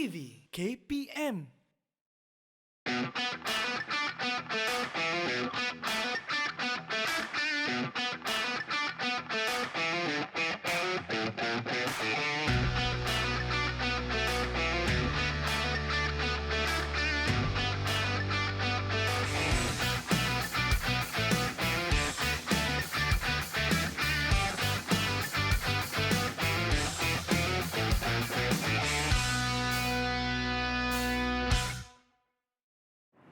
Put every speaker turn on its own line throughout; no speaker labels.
TV KPM.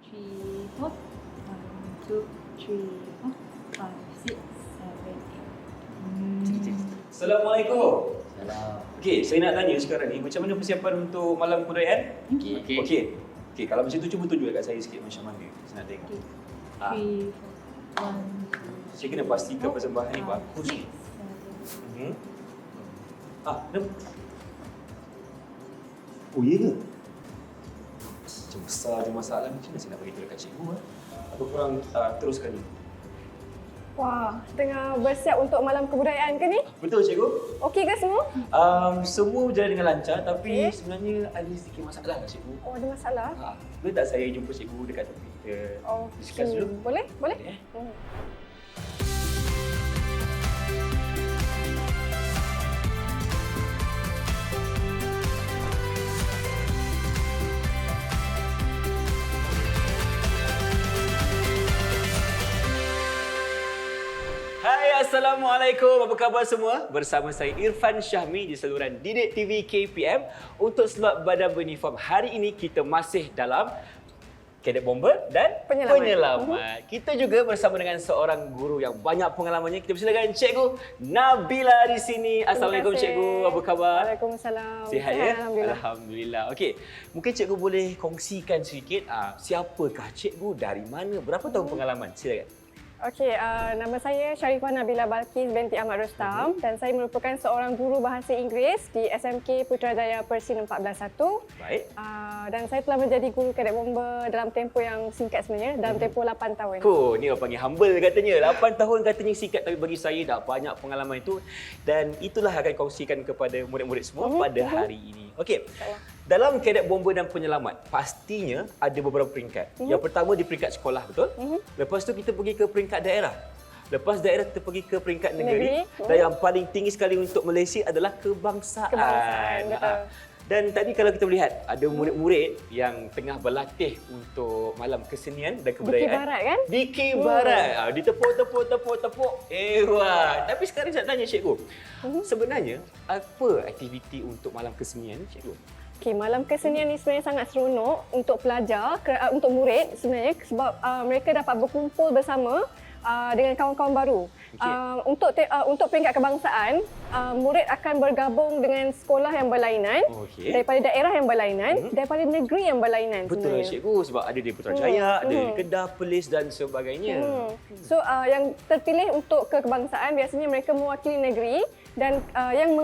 Three, four. 1, 2, 3, 4, 5, 6, 7, 8.
Assalamualaikum.
Salam.
Okey, saya nak tanya sekarang ni macam mana persiapan untuk malam kebudayaan?
Okey.
Okey. Okey, kalau macam tu cuba tunjuk dekat saya sikit macam mana. Saya nak tengok.
Okay.
Ah.
3, 4, 1,
Saya kena pastikan persembahan ni bagus.
6, 7.
Hmm. Kenapa? Oh, ya ke? Macam besar je masalah ni. Macam mana saya nak beritahu dekat cikgu? Atau korang teruskan ni?
Wah, tengah bersiap untuk malam kebudayaan ke ni?
Betul, cikgu?
Okey ke semua?
Semua berjalan dengan lancar tapi
Okey.
sebenarnya ada sedikit masalah lah, cikgu.
Oh, ada masalah?
Boleh tak saya jumpa cikgu dekat tepi? Kita discuss dulu.
Boleh? Boleh?
Boleh, eh?
Hmm.
Hai, Assalamualaikum. Apa khabar semua? Bersama saya Irfan Syahmi di saluran Didik TV KPM. Untuk slot badan beruniform hari ini kita masih dalam Kadet Bomber dan
Penyelamat.
Kita juga bersama dengan seorang guru yang banyak pengalamannya. Kita bersilakan Cikgu Nabila di sini. Assalamualaikum
Terima kasih.
Cikgu. Apa khabar?
Waalaikumsalam.
Sihat ya?
Alhamdulillah.
Alhamdulillah. Okey, mungkin cikgu boleh kongsikan sedikit siapakah cikgu, dari mana, berapa tahun pengalaman? Silakan.
Okey, nama saya Sharifah Nabila Balkis binti Ahmad Rustam dan saya merupakan seorang guru bahasa Inggeris di SMK Putrajaya Persin 141.
Baik.
Dan saya telah menjadi guru Kadet Bomber dalam tempoh yang singkat sebenarnya, dalam tempoh 8 tahun.
Oh, ni orang panggil humble katanya. 8 tahun katanya singkat, tapi bagi saya dah banyak pengalaman itu dan itulah akan kongsikan kepada murid-murid semua pada hari ini. Okey. Dalam Kadet Bomber dan Penyelamat, pastinya ada beberapa peringkat. Yang pertama di peringkat sekolah, betul? Lepas tu kita pergi ke peringkat daerah. Lepas daerah kita pergi ke peringkat negeri. Dan yang paling tinggi sekali untuk Malaysia adalah kebangsaan.
Betul.
Dan tadi kalau kita melihat ada murid-murid yang tengah berlatih untuk malam kesenian dan kebudayaan.
Di Barat kan?
Di Barat. Ditepuk. Wah. Tapi sekarang saya nak tanya cikgu. Sebenarnya apa aktiviti untuk malam kesenian cikgu?
Okey, malam kesenian ni sebenarnya sangat seronok untuk pelajar, untuk murid sebenarnya sebab mereka dapat berkumpul bersama dengan kawan-kawan baru.
Okey.
Untuk peringkat kebangsaan, murid akan bergabung dengan sekolah yang berlainan,
Okey.
daripada daerah yang berlainan, daripada negeri yang berlainan
Betul
sebenarnya.
cikgu, sebab ada di Putrajaya, ada di Kedah, Perlis dan sebagainya.
So yang terpilih untuk kebangsaan biasanya mereka mewakili negeri dan yang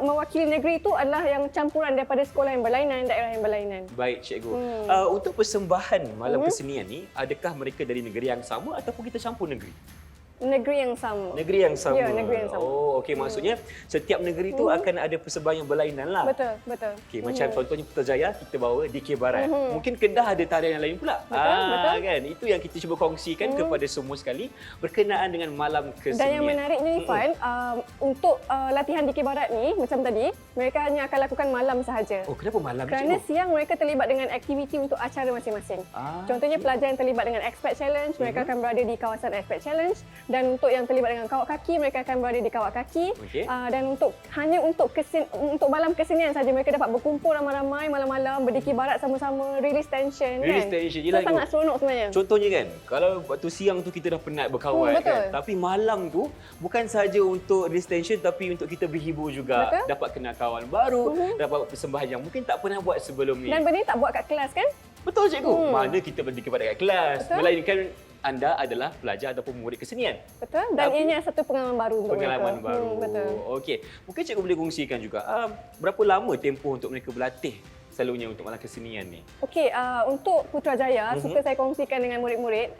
mewakili negeri itu adalah yang campuran daripada sekolah yang berlainan, daerah yang berlainan.
Baik cikgu. Untuk persembahan malam kesenian ni, adakah mereka dari negeri yang sama ataupun kita campur negeri?
Negeri yang sama.
Negeri yang sama.
Ya, negeri yang sama.
Oh, okey, maksudnya setiap negeri tu akan ada persembahan yang berlainan lah.
Betul.
Okey, macam contohnya Putrajaya kita bawa DK Barat. Mungkin Kedah ada tarian yang lain pula.
Betul.
Kan? Itu yang kita cuba kongsikan kepada semua sekali berkenaan dengan malam kesenian.
Dan yang menariknya Irfan, untuk latihan DK Barat ni macam tadi, mereka hanya akan lakukan malam sahaja.
Oh, kenapa malam
Kerana
cikgu?
siang mereka terlibat dengan aktiviti untuk acara masing-masing. Contohnya pelajar yang terlibat dengan Expert Challenge, mereka akan berada di kawasan Expert Challenge, dan untuk yang terlibat dengan kawat kaki, mereka akan berada di kawat kaki.
Okey.
Dan hanya untuk malam kesenian saja mereka dapat berkumpul ramai-ramai malam-malam, berdikir barat sama-sama, release tension
Release
kan.
tension.
So,
Yelah,
sangat seronok sebenarnya.
Contohnya kan, kalau waktu siang tu kita dah penat berkawan
betul.
kan. Tapi malam tu bukan sahaja untuk release tension tapi untuk kita berhibur juga.
Betul.
Dapat kenal kawan baru, dapat persembahan yang mungkin tak pernah buat sebelum ni.
Dan benda ni tak buat kat kelas kan?
Betul cikgu. Mana kita berdikir pada kat kelas.
Betul.
Melainkan anda adalah pelajar ataupun murid kesenian.
Betul. Dan
Tapi-
ianya satu pengalaman baru untuk
Pengalaman
mereka.
baru.
Betul.
Okey. Mungkin cikgu boleh kongsikan juga berapa lama tempoh untuk mereka berlatih selalunya untuk malam kesenian ni?
Okey, untuk Putrajaya, suka saya kongsikan dengan murid-murid,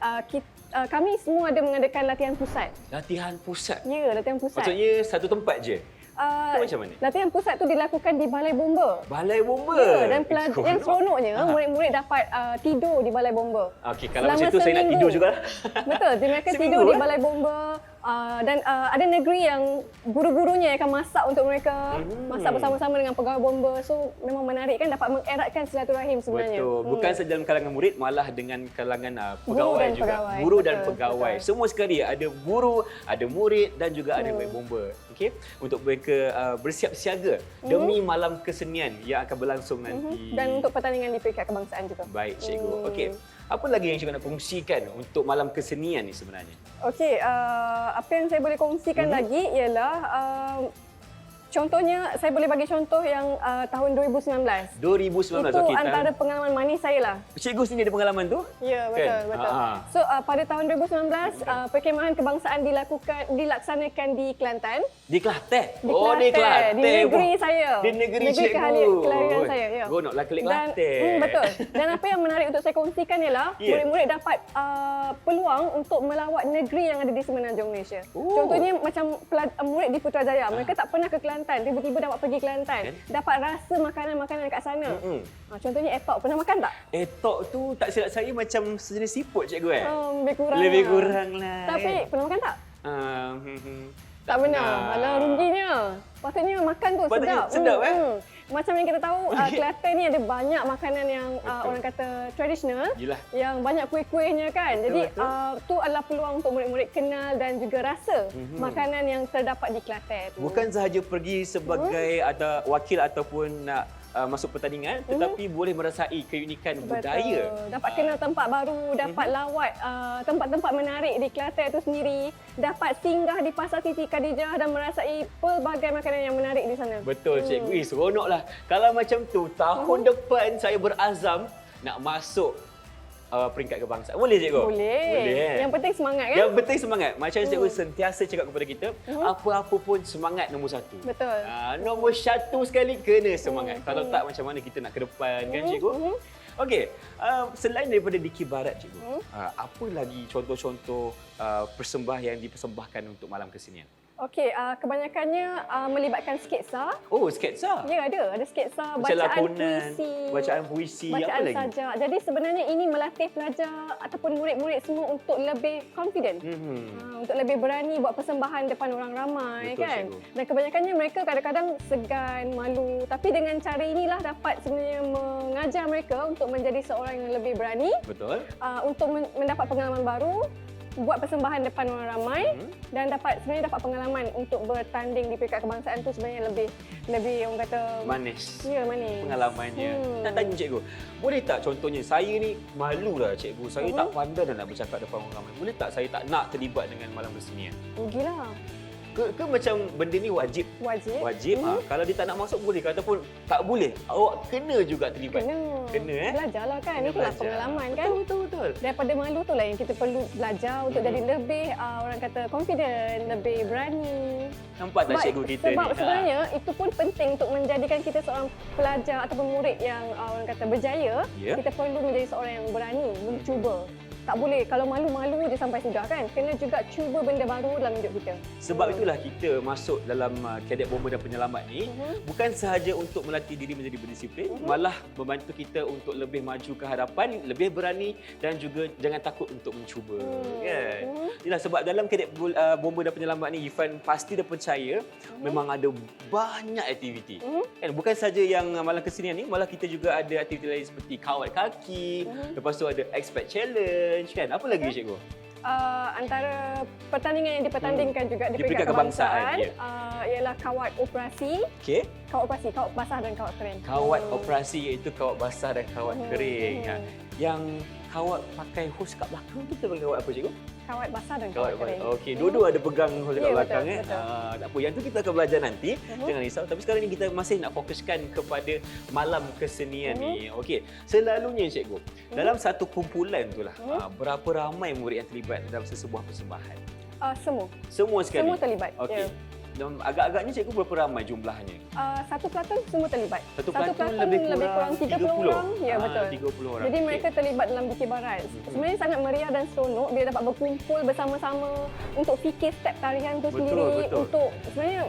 kami semua ada mengadakan latihan pusat.
Latihan pusat.
Ya, latihan pusat.
Maksudnya satu tempat je. Itu macam mana?
Latihan pusat tu dilakukan di Balai Bomba.
Balai Bomba.
Ya, dan yang
Seronok.
seronoknya murid-murid dapat tidur di Balai Bomba.
Okey, kalau
Selama
macam tu saya nak
seminggu.
tidur jugalah.
Betul, jadi mereka
Seminggu,
tidur di
eh?
Balai Bomba dan ada negeri yang guru-gurunya akan masak untuk mereka, masak bersama-sama dengan pegawai bomba. So memang menarik kan, dapat mengeratkan silaturahim sebenarnya.
Betul. Bukan saja dalam kalangan murid, malah dengan kalangan pegawai
dan
juga.
pegawai.
Guru dan
Betul,
pegawai.
betul.
Semua sekali ada guru, ada murid dan juga ada pegawai bomba. Okey, untuk mereka bersiap siaga demi malam kesenian yang akan berlangsung nanti.
Dan untuk pertandingan di peringkat kebangsaan juga.
Baik, cikgu. Okey. Apa lagi yang cikgu nak kongsikan untuk malam kesenian ni sebenarnya?
Okey, apa yang saya boleh kongsikan lagi ialah contohnya saya boleh bagi contoh yang tahun 2019.
2019.
Itu
Okey,
antara pengalaman manis saya lah.
cikgu sendiri ada pengalaman tu?
Ya, betul,
Kan?
betul.
Ha.
So pada tahun 2019 perkemahan kebangsaan dilaksanakan di Kelantan.
Di Kelantan?
Di
Di Kelantan.
Di negeri saya.
Di negeri cikgu.
kelahiran saya, ya.
Gonoklah kelik
Dan
Kelantan.
betul. Dan apa yang menarik untuk saya kongsikan ialah
Ya.
murid-murid dapat peluang untuk melawat negeri yang ada di semenanjung Malaysia.
Oh.
Contohnya macam murid di Putrajaya, mereka tak pernah ke Kelantan, tiba-tiba dapat pergi Kelantan.
Kan?
Dapat rasa makanan-makanan kat sana. Contohnya etok, pernah makan tak?
Etok tu tak silap saya macam sejenis siput cikgu
Lebih kurang.
Lebih
lah.
kurang lah.
Tapi pernah makan tak? Tak
pernah.
pernah. Alah, ruginya. Patutnya makan tu
Patutnya
sedap.
sedap, eh?
Macam yang kita tahu, Kelantan ni ada banyak makanan yang
Betul.
orang kata tradisional.
Yelah.
Yang banyak kuih-kuihnya kan. Jadi tu adalah peluang untuk murid-murid kenal dan juga rasa makanan yang terdapat di Kelantan tu.
Bukan sahaja pergi sebagai ada wakil ataupun nak masuk pertandingan, tetapi boleh merasai keunikan budaya.
Dapat kenal tempat baru, dapat lawat tempat-tempat menarik di Kelantan itu sendiri, dapat singgah di Pasar Siti Khadijah dan merasai pelbagai makanan yang menarik di sana.
Betul cikgu. Seronoklah. Kalau macam tu, tahun depan saya berazam nak masuk peringkat kebangsaan. Boleh cikgu?
Boleh. Yang penting semangat kan?
Yang penting semangat. Macam cikgu sentiasa cakap kepada kita, apa-apa pun semangat nombor satu.
Betul.
Nombor satu sekali kena semangat. Kalau tak macam mana kita nak ke depan kan cikgu? Okey, selain daripada Dikir Barat cikgu, apa lagi contoh-contoh persembahan yang dipersembahkan untuk malam kesenian?
Okey, kebanyakannya melibatkan sketsa.
Oh, sketsa.
Ya, ada sketsa,
Macam
bacaan
lakonan,
puisi.
bacaan puisi, apa
Bacaan
lagi?
sajak. Jadi sebenarnya ini melatih pelajar ataupun murid-murid semua untuk lebih confident. Untuk lebih berani buat persembahan depan orang ramai.
Betul,
kan.
cikgu.
Dan kebanyakannya mereka kadang-kadang segan, malu. Tapi dengan cara inilah dapat sebenarnya mengajar mereka untuk menjadi seorang yang lebih berani.
Betul.
Untuk mendapat pengalaman baru, buat persembahan depan orang ramai dan sebenarnya dapat pengalaman untuk bertanding di peringkat kebangsaan tu sebenarnya lebih orang kata
Manis.
ya, manis.
Pengalamannya. Nak tanya cikgu, boleh tak contohnya saya ni malu lah cikgu, saya tak pandai dah nak bercakap depan orang ramai. Boleh tak saya tak nak terlibat dengan malam kesenian?
Rugilah.
Ke macam benda ni wajib?
Wajib.
Wajib. Kalau dia tak nak masuk boleh ke ataupun tak boleh? Awak kena juga terlibat. Kena
Belajarlah kan.
Kena
Itulah
belajar.
pengalaman kan.
Betul.
Daripada malu tu lah yang kita perlu belajar untuk jadi lebih orang kata confident, lebih berani.
Nampak tak cikgu kita
sebab
ni?
sebenarnya itu pun penting untuk menjadikan kita seorang pelajar ataupun murid yang orang kata berjaya.
Ya.
Kita perlu menjadi seorang yang berani, mencuba. Tak boleh kalau malu-malu je sampai sudah kan. Kena juga cuba benda baru dalam hidup kita.
Sebab itulah kita masuk dalam Kadet Bomba dan Penyelamat ni bukan sahaja untuk melatih diri menjadi berdisiplin, malah membantu kita untuk lebih maju ke hadapan, lebih berani dan juga jangan takut untuk mencuba. Kan? Itulah sebab dalam Kadet Bomba dan Penyelamat ni Ifan pasti dah percaya memang ada banyak aktiviti. Kan bukan saja yang malam kesenian ni, malah kita juga ada aktiviti lain seperti kawat kaki, lepas tu ada expat challenge kan. Apa lagi cikgu?
Antara pertandingan yang dipertandingkan juga di
Di
peringkat
peringkat kebangsaan,
kebangsaan ialah kawat operasi,
Okey.
kawat basah dan kawat kering.
Kawat operasi iaitu kawat basah dan kawat kering. Yang kawat pakai hos kat belakang tu kita panggil kawat apa cikgu?
Kawat basah dan
Kawat
kawat kering.
okey, dua-dua ada pegang hos kat
Ya,
belakang
betul, betul.
Tak apa, yang tu kita akan belajar nanti. Jangan risau. Tapi sekarang ni kita masih nak fokuskan kepada malam kesenian ni. Okey, selalunya cikgu, dalam satu kumpulan tu lah, berapa ramai murid yang terlibat dalam sesebuah persembahan?
Semua.
Semua sekali.
Semua terlibat.
Okey.
Ya.
Dan agak-agaknya cikgu berapa ramai jumlahnya?
Satu pelantun semua terlibat.
Satu pelantun lebih kurang
30 orang. Ya, betul.
30 orang.
Jadi
Okey.
mereka terlibat dalam Dikir Barat. Sebenarnya sangat meriah dan seronok bila dapat berkumpul bersama-sama untuk fikir step tarian tu
Betul,
sendiri.
betul.
Untuk sebenarnya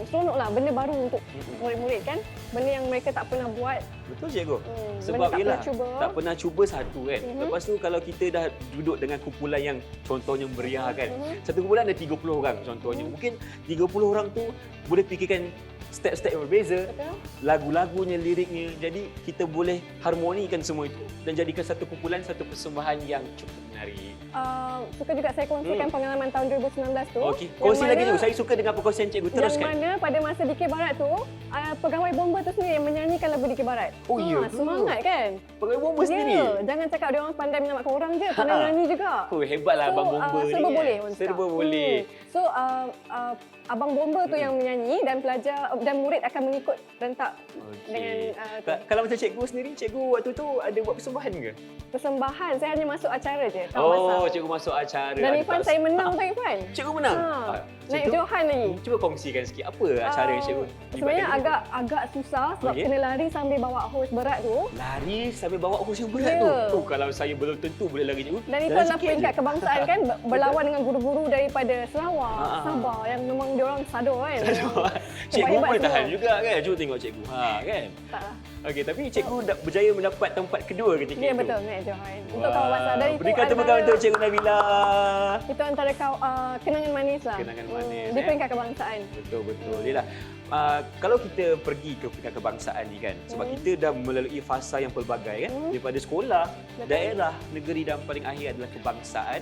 seronoklah, benda baru untuk murid-murid kan. Benda yang mereka tak pernah buat.
Betul cikgu.
Benda
Sebab
tak
yelah,
pernah cuba.
tak pernah cuba satu kan. Lepas tu kalau kita dah duduk dengan kumpulan yang contohnya meriah kan. Satu kumpulan ada 30 orang contohnya. Mungkin 30 orang tu boleh fikirkan step-step yang berbeza,
Betul.
lagu-lagunya, liriknya. Jadi kita boleh harmonikan semua itu dan jadikan satu kumpulan, satu persembahan yang cukup menarik.
Suka juga saya kongsikan pengalaman tahun 2019 tu.
Okey,
yang
kongsi lagi
mana-
cikgu. Saya suka dengan perkongsian cikgu.
Yang
Teruskan.
mana pada masa Dikir Barat tu, pegawai bomba tu sendiri yang menyanyikan lagu Dikir Barat.
Oh, ya ke?
Semangat kan?
Pegawai bomba sendiri.
Ya, jangan cakap dia orang pandai menyelamatkan orang je, pandai nyanyi juga.
Oh, hebatlah abang bomba ni.
serba
kan?
boleh orang
Serba
cakap.
boleh.
So, abang bomba tu yang menyanyi dan pelajar dan murid akan mengikut rentak dengan
Kalau macam cikgu sendiri, cikgu waktu tu ada buat persembahan ke?
persembahan. Saya hanya masuk acara je. tak
Oh,
masak.
cikgu masuk acara.
Dan
Ada
Irfan
tak-
saya menang tu Irfan.
Cikgu menang?
Naik Johan lagi.
Cuba kongsikan sikit apa acara yang cikgu
Sebenarnya
libatkan
agak susah sebab
Okey.
kena lari sambil bawa hos berat tu.
lari sambil bawa hos yang berat
Ya.
tu. Oh, kalau saya belum tentu boleh lari cikgu.
Dan itu
Jalan
adalah
sikit
peringkat
je.
kebangsaan kan berlawan dengan guru-guru daripada Sarawak,
Ah.
Sabah yang memang dia orang sado kan.
Cikgu
Hebat-hebat
boleh tahan
semua.
juga kan? Cuba tengok cikgu. Kan?
Taklah.
Okey, tapi cikgu berjaya mendapat tempat kedua ketika
Ya
itu.
betul, naik Johan. Untuk kawan bahasa. Dan itu
Berikan tepuk tangan untuk Cikgu Nabila.
itu antara kenangan manis lah.
Kenangan manis,
Di peringkat kebangsaan.
Betul. Yalah. Kalau kita pergi ke peringkat kebangsaan ni kan, sebab kita dah melalui fasa yang pelbagai kan, daripada sekolah,
Betul.
daerah, negeri dan paling akhir adalah kebangsaan.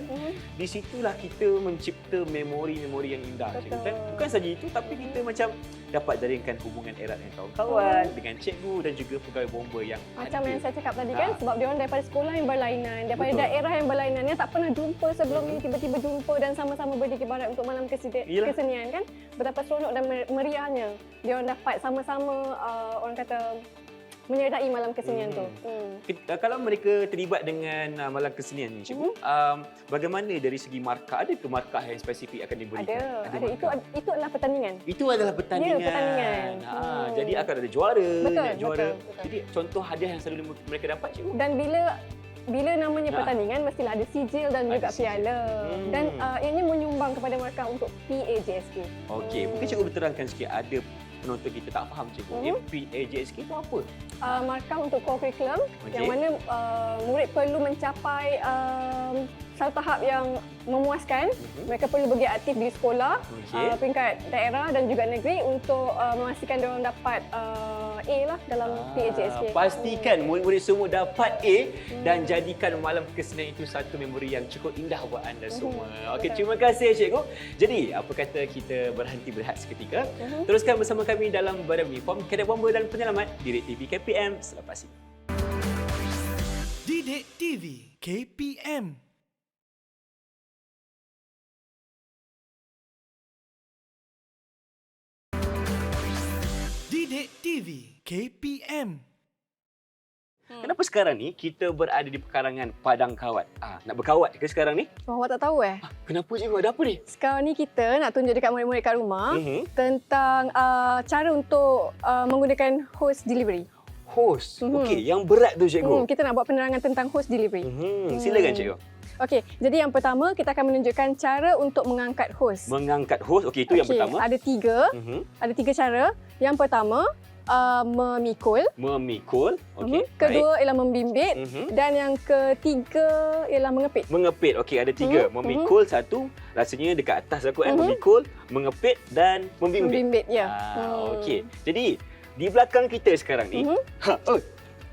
Di situlah kita mencipta memori-memori yang indah.
Betul.
Cikgu, kan? Bukan saja itu, tapi kita macam dapat jaringkan hubungan erat dengan kawan-kawan, dengan cikgu dan juga pegawai bomba yang
Macam
ada.
yang saya cakap tadi kan, sebab dia orang daripada sekolah yang berlainan, daripada
Betul.
daerah yang berlainan yang tak pernah jumpa sebelum ni, tiba-tiba jumpa dan sama-sama berdikir barat untuk malam
Yelah.
kesenian kan. Betapa seronok dan meriahnya dia orang dapat sama-sama orang kata menyertai malam kesenian tu.
Kalau mereka terlibat dengan malam kesenian ni, cikgu, bagaimana dari segi markah? Ada ke markah yang spesifik akan diberikan?
Ada.
markah?
Itu adalah pertandingan.
Itu adalah pertandingan.
Ya, pertandingan.
Jadi akan ada juara,
Betul,
nak juara.
betul.
Jadi contoh hadiah yang selalu mereka dapat, cikgu?
Dan bila namanya pertandingan mestilah ada sijil dan juga
sijil.
piala. Dan ianya menyumbang kepada mereka untuk PAJSK.
Okey, mungkin cikgu berterangkan sikit, ada penonton kita tak faham, cikgu. PAJSK itu apa?
Markah untuk core curriculum
Okey.
yang mana murid perlu mencapai satu tahap yang memuaskan. Mereka perlu pergi aktif di sekolah,
Okey.
peringkat daerah dan juga negeri untuk memastikan mereka dapat A lah dalam PAJSK.
Pastikan murid-murid semua dapat A dan jadikan malam kesenian itu satu memori yang cukup indah buat anda semua. Okey, terima kasih cikgu. Jadi, apa kata kita berhenti berehat seketika. Teruskan bersama kami dalam Badan Uniform Kadet Bomba dan Penyelamat di TV KPM selepas ini.
Didik TV KPM. Didik TV KPM.
Kenapa sekarang ni kita berada di pekarangan Padang Kawat? Nak berkawat ke sekarang ni?
Oh, awak tak tahu
Kenapa cikgu? Ada apa ni?
Sekarang ni kita nak tunjuk dekat murid-murid kat rumah tentang cara untuk menggunakan host delivery.
Host. Okey, yang berat tu cikgu.
Kita nak buat penerangan tentang host delivery.
Silakan cikgu.
Okey, jadi yang pertama kita akan menunjukkan cara untuk mengangkat host.
Mengangkat host. Okey, itu yang pertama.
Ada tiga. Ada tiga cara. Yang pertama, memikul.
Memikul. Okey.
Kedua ialah membimbit.
baik.
Dan yang ketiga ialah mengepit.
Mengepit. Okey, ada tiga. Memikul satu. Rasanya dekat atas aku memikul, mengepit dan membimbit.
Membimbit, ya.
Okey. Jadi, di belakang kita sekarang ni.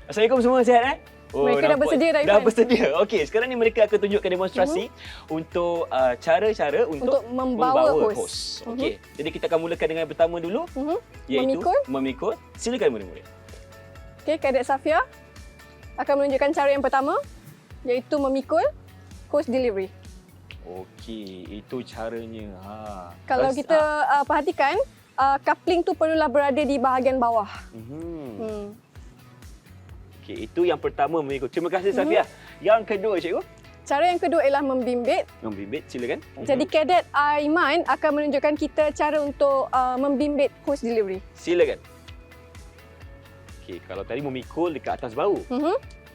Assalamualaikum semua, sihat
Mereka dah
nampak-
bersedia dah,
Dah
Irfan.
bersedia. Okey, sekarang ni mereka akan tunjukkan demonstrasi untuk cara-cara untuk
membawa host.
Okey, jadi kita akan mulakan dengan yang pertama dulu, iaitu memikul. Silakan murid-murid.
Okey, Kadet Safia akan menunjukkan cara yang pertama iaitu memikul host delivery.
Okey, itu caranya.
Kalau kita perhatikan, coupling tu perlulah berada di bahagian bawah.
Okey, itu yang pertama memikul. Terima kasih Safia. Yang kedua, cikgu.
Cara yang kedua ialah membimbit.
Membimbit, silakan.
Jadi Kadet Aiman akan menunjukkan kita cara untuk membimbit host delivery.
Silakan. Okey, kalau tadi memikul dekat atas bahu.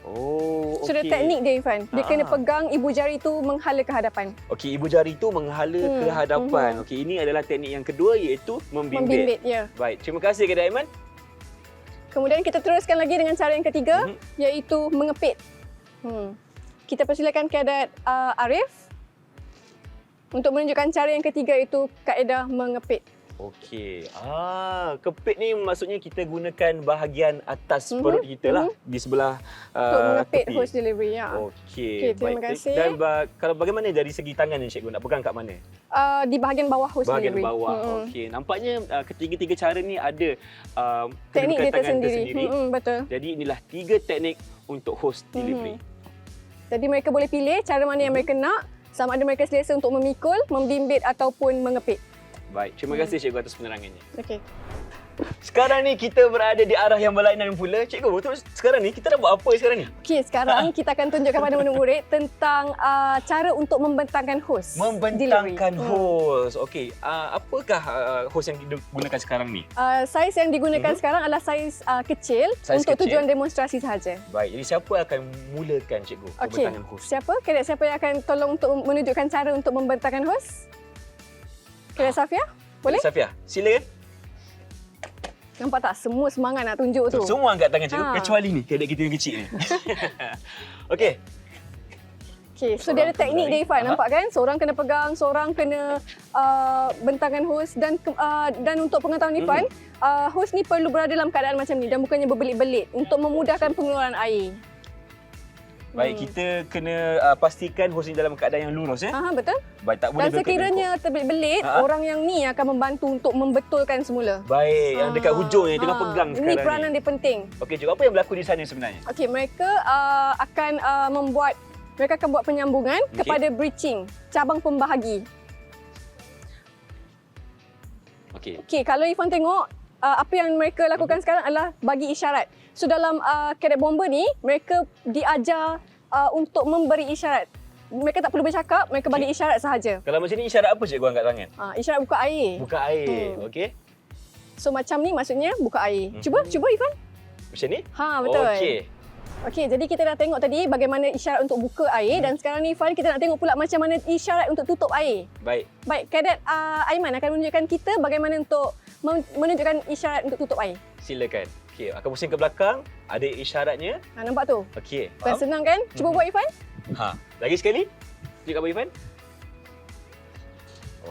Oh,
So, ada
okey.
teknik dia, Irfan. Dia kena pegang ibu jari tu menghala ke hadapan.
Okey, ibu jari tu menghala ke hadapan. Okey, ini adalah teknik yang kedua iaitu membimbit.
Membimbit, ya.
Baik, terima kasih kepada Aiman.
Kemudian kita teruskan lagi dengan cara yang ketiga, iaitu mengepit. Kita persilakan Kadet Arif untuk menunjukkan cara yang ketiga, iaitu kaedah mengepit.
Okey. Kepit ni maksudnya kita gunakan bahagian atas perut kita lah di sebelah
Untuk mengepit
tepi.
hose delivery. Ya.
Okey,
Terima
baik.
kasih.
Dan kalau bagaimana dari segi tangan ni cikgu nak pegang kat mana?
Di bahagian bawah hose
Bahagian
delivery.
bawah. Okey, nampaknya ketiga-tiga cara ni ada
Teknik
kedudukan
dia
tangan
tersendiri. Betul.
Jadi inilah 3 teknik untuk hose delivery.
Jadi mereka boleh pilih cara mana yang mereka nak, sama ada mereka selesa untuk memikul, membimbit ataupun mengepit.
Baik, terima kasih cikgu atas penerangannya.
Okey.
Sekarang ni kita berada di arah yang berlainan pula. Cikgu, terus sekarang ni kita dah buat apa sekarang ni?
Okey, sekarang kita akan tunjukkan kepada murid-murid tentang cara untuk membentangkan hose.
Membentangkan hose. Okey, apakah hose yang digunakan sekarang ni?
Saiz yang digunakan sekarang adalah saiz kecil
Saiz
untuk
kecil.
tujuan demonstrasi sahaja.
Baik, jadi siapa akan mulakan cikgu
Okey,
pembentangan hose?
siapa yang akan tolong untuk menunjukkan cara untuk membentangkan hose? Kadet Safia? Boleh?
Safia, silakan.
Nampak tak? Semua semangat nak tunjuk tu.
Semua angkat tangan cikgu,
Ha.
kecuali ni, kadek kita yang kecil ni. Okey.
Okey, so dia ada
Seorang
teknik dia,
pendari.
Irfan. Nampak kan? Seorang kena pegang, seorang kena bentangkan hose dan untuk pengetahuan Irfan, hose ni perlu berada dalam keadaan macam ni dan bukannya berbelit-belit untuk memudahkan pengeluaran air.
Baik, kita kena pastikan hose ni dalam keadaan yang lurus ya.
Betul.
Baik, tak boleh
Dan sekiranya terbelit-belit, orang yang ni akan membantu untuk membetulkan semula.
Baik, yang dekat hujung yang tengah pegang
Ini
sekarang
peranan
ni.
dia penting.
Okey, cikgu, apa yang berlaku di sana sebenarnya?
Okey, mereka akan buat penyambungan kepada breaching, cabang pembahagi.
Okey.
Okey, kalau Irfan tengok, apa yang mereka lakukan sekarang adalah bagi isyarat. So dalam Kadet Bomber ni, mereka diajar untuk memberi isyarat. Mereka tak perlu bercakap, mereka bagi isyarat sahaja.
Kalau macam ni isyarat apa cikgu angkat tangan?
Isyarat buka air.
Buka air, okey.
So macam ni maksudnya buka air. Cuba Irfan.
Macam ni?
Betul.
Okey.
Okey, jadi kita dah tengok tadi bagaimana isyarat untuk buka air dan sekarang ni Irfan kita nak tengok pula macam mana isyarat untuk tutup air.
Baik.
Baik, Kadet Aiman akan menunjukkan kita bagaimana untuk menunjukkan isyarat untuk tutup air.
Silakan. Okey, akan pusing ke belakang, ada isyaratnya.
Nampak tu?
Okey.
Bukan senang kan? Cuba buat Irfan.
Lagi sekali. Tunjuk Abang Irfan.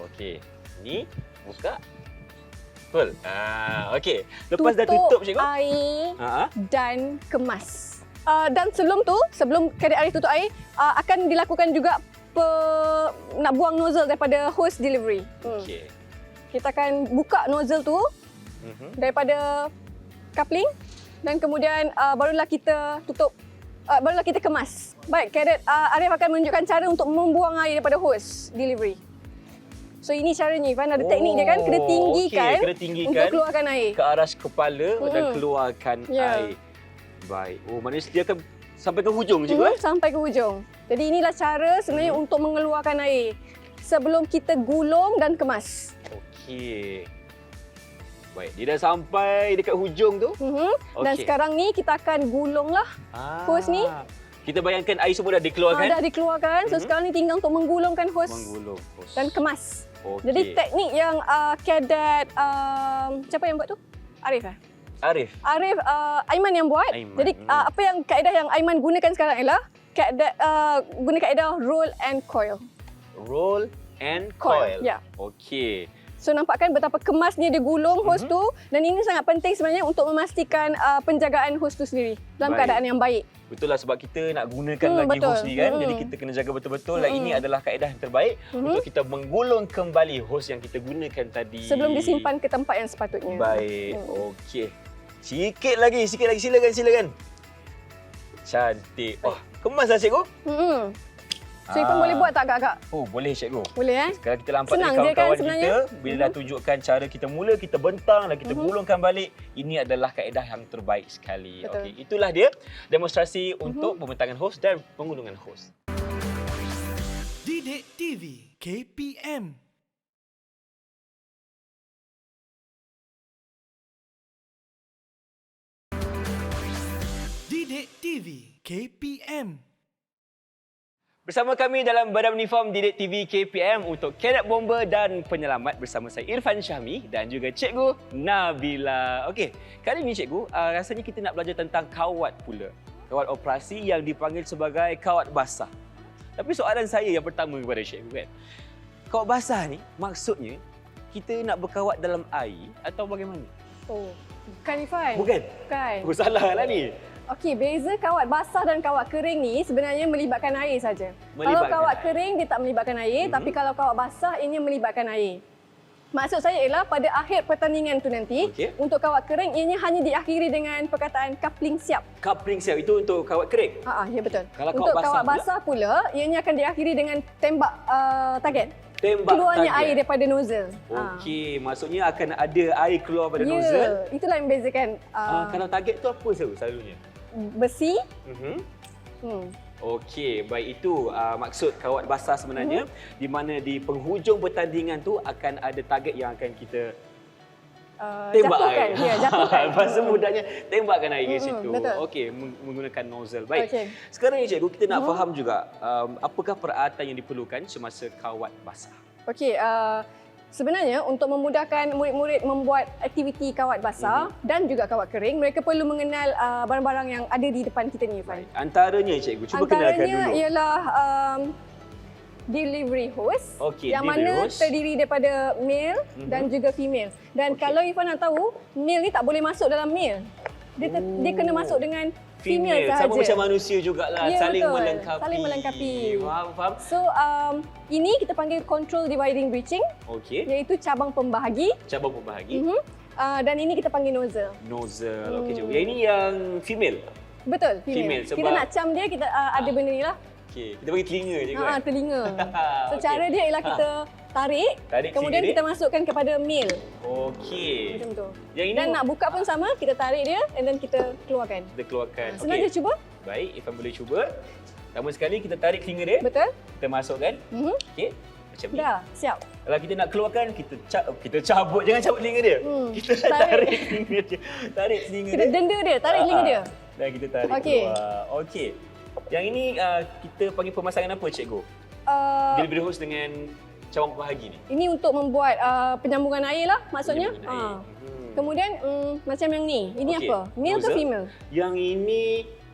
Okey. Ni buka. Betul. Okey. Lepas dah tutup cikgu.
Air
Ha.
dan kemas. Dan sebelum Kadet Arif tutup air, akan dilakukan juga nak buang nozzle daripada hose delivery.
Okey.
Kita akan buka nozzle tu daripada coupling dan kemudian barulah kita tutup, barulah kita kemas. Baik, Kadet Arif akan menunjukkan cara untuk membuang air daripada hose delivery. So ini caranya Irfan, ada teknik dia kan, kena tinggikan,
okey, kena tinggikan
untuk keluarkan air.
ke aras kepala dan keluarkan
Ya.
air. Baik. Oh, maknanya dia akan sampai ke hujung cikgu
Sampai ke hujung. Jadi inilah cara sebenarnya untuk mengeluarkan air sebelum kita gulung dan kemas.
Okey. Baik, dia dah sampai dekat hujung tu.
Dan
Okey.
sekarang ni kita akan gulunglah hose ni.
Kita bayangkan air semua dah dikeluarkan.
Dah dikeluarkan. So sekarang ni tinggal untuk menggulungkan hose
Menggulung hose.
dan kemas.
Okey.
Jadi teknik yang Kadet siapa yang buat tu? Arif
Arif.
Arif Aiman yang buat.
Aiman.
Jadi apa yang kaedah yang Aiman gunakan sekarang ialah guna kaedah roll and coil.
Roll and coil.
Ya.
Okey.
So nampakkan betapa kemasnya dia gulung hose tu dan ini sangat penting sebenarnya untuk memastikan penjagaan hose tu sendiri dalam
Baik.
keadaan yang baik.
Betul lah sebab kita nak gunakan lagi
betul.
hose ni kan. Jadi kita kena jaga betul-betul. Dan ini adalah kaedah yang terbaik untuk kita menggulung kembali hose yang kita gunakan tadi.
Sebelum disimpan ke tempat yang sepatutnya.
Baik. Okey. Sikit lagi. Silakan. Cantik. Wah, kemas lah cikgu.
So Irfan boleh buat tak agak-agak?
Oh, boleh cikgu.
Boleh
Sekarang kita nampak
Senang
dari
je kan
kawan-kawan
sebenarnya?
kita bila dah tunjukkan cara kita mula, kita bentang dan kita gulungkan balik. Ini adalah kaedah yang terbaik sekali.
Betul.
Okey, itulah dia demonstrasi untuk pembentangan hose dan penggunungan hose.
Didik TV KPM. Didik TV KPM.
Bersama kami dalam Badan Uniform Didik TV KPM untuk Kadet Bomber dan Penyelamat bersama saya Irfan Syahmi dan juga Cikgu Nabila. Okey, kali ini Cikgu, rasanya kita nak belajar tentang kawat pula. Kawat operasi yang dipanggil sebagai kawat basah. Tapi soalan saya yang pertama kepada Cikgu kan, kawat basah ni maksudnya kita nak berkawat dalam air atau bagaimana?
Oh, bukan Irfan.
Bukan?
Bukan.
Oh, salah lah ni.
Okey, beza kawat basah dan kawat kering ni sebenarnya melibatkan air saja. Kalau
Melibatkan
kawat
air.
kering dia tak melibatkan air, tapi kalau kawat basah ini melibatkan air. Maksud saya ialah pada akhir pertandingan tu nanti,
Okey.
untuk kawat kering ianya hanya diakhiri dengan perkataan coupling siap.
Coupling siap itu untuk kawat kering.
Ya betul.
Kalau
untuk
kawat
kawat
basah
basah pula, ianya akan diakhiri dengan tembak target.
Tembak
Keluarnya
target.
air daripada nozzle.
Okey, maksudnya akan ada air keluar pada
Ya,
nozzle.
itulah yang membezakan
Kalau target tu apa selalunya?
besi.
Okey, baik itu maksud kawat basah sebenarnya di mana di penghujung pertandingan tu akan ada target yang akan kita tembak
jatuhkan.
air.
Ya, jatuhkan.
Bahasa mudahnya tembakkan air ke situ.
betul.
Okey, menggunakan nozzle. Baik.
Okey.
Sekarang ni cikgu kita nak faham juga apakah peralatan yang diperlukan semasa kawat basah.
Okey, sebenarnya untuk memudahkan murid-murid membuat aktiviti kawat basah dan juga kawat kering, mereka perlu mengenal barang-barang yang ada di depan kita ni, Irfan.
Antaranya cikgu, cuba kenalkan
Antaranya
dulu.
ialah delivery hose,
Okey,
yang
delivery
mana
hose.
terdiri daripada male dan juga female. Dan kalau Irfan nak tahu, male ni tak boleh masuk dalam male. Dia kena masuk dengan female sahaja.
Sama macam manusia jugalah,
Ya,
saling
betul.
melengkapi.
Saling melengkapi.
Faham?
So, ini kita panggil control dividing breaching,
Okey.
iaitu cabang pembahagi.
Cabang pembahagi.
Dan ini kita panggil nozzle.
Nozzle. Okey cikgu. Yang ini yang female.
Betul, female.
Female,
Kita
sebab-
nak cam dia, kita ada benda ni lah.
Okey. Kita bagi telinga cikgu. kan?
Telinga. So,
Okey.
cara dia ialah kita tarik,
Tarik
kemudian
telinga
kita masukkan kepada male.
Okey.
Macam tu.
Yang ini
Dan nak buka pun sama, kita tarik dia and then kita keluarkan.
kita keluarkan.
Senang je, cuba.
Baik, Irfan boleh cuba. Pertama sekali kita tarik telinga dia.
Betul?
Kita masukkan. Okey. Macam ni.
Dah, siap.
Kalau kita nak keluarkan, kita cabut. Jangan cabut telinga dia. Kita
tarik.
tarik telinga dia. Tarik telinga
Kita
dia.
denda dia, tarik telinga dia.
Dan kita tarik
Okey.
keluar. Okey. Yang ini kita panggil pemasangan apa cikgu?
Uh,
Delivery hose dengan cabang pembahagi ni.
ini untuk membuat penyambungan air lah maksudnya.
Penyambungan air.
Kemudian macam yang ni, ini
Okey.
apa? Male atau
Nozzle.
female?
Yang ini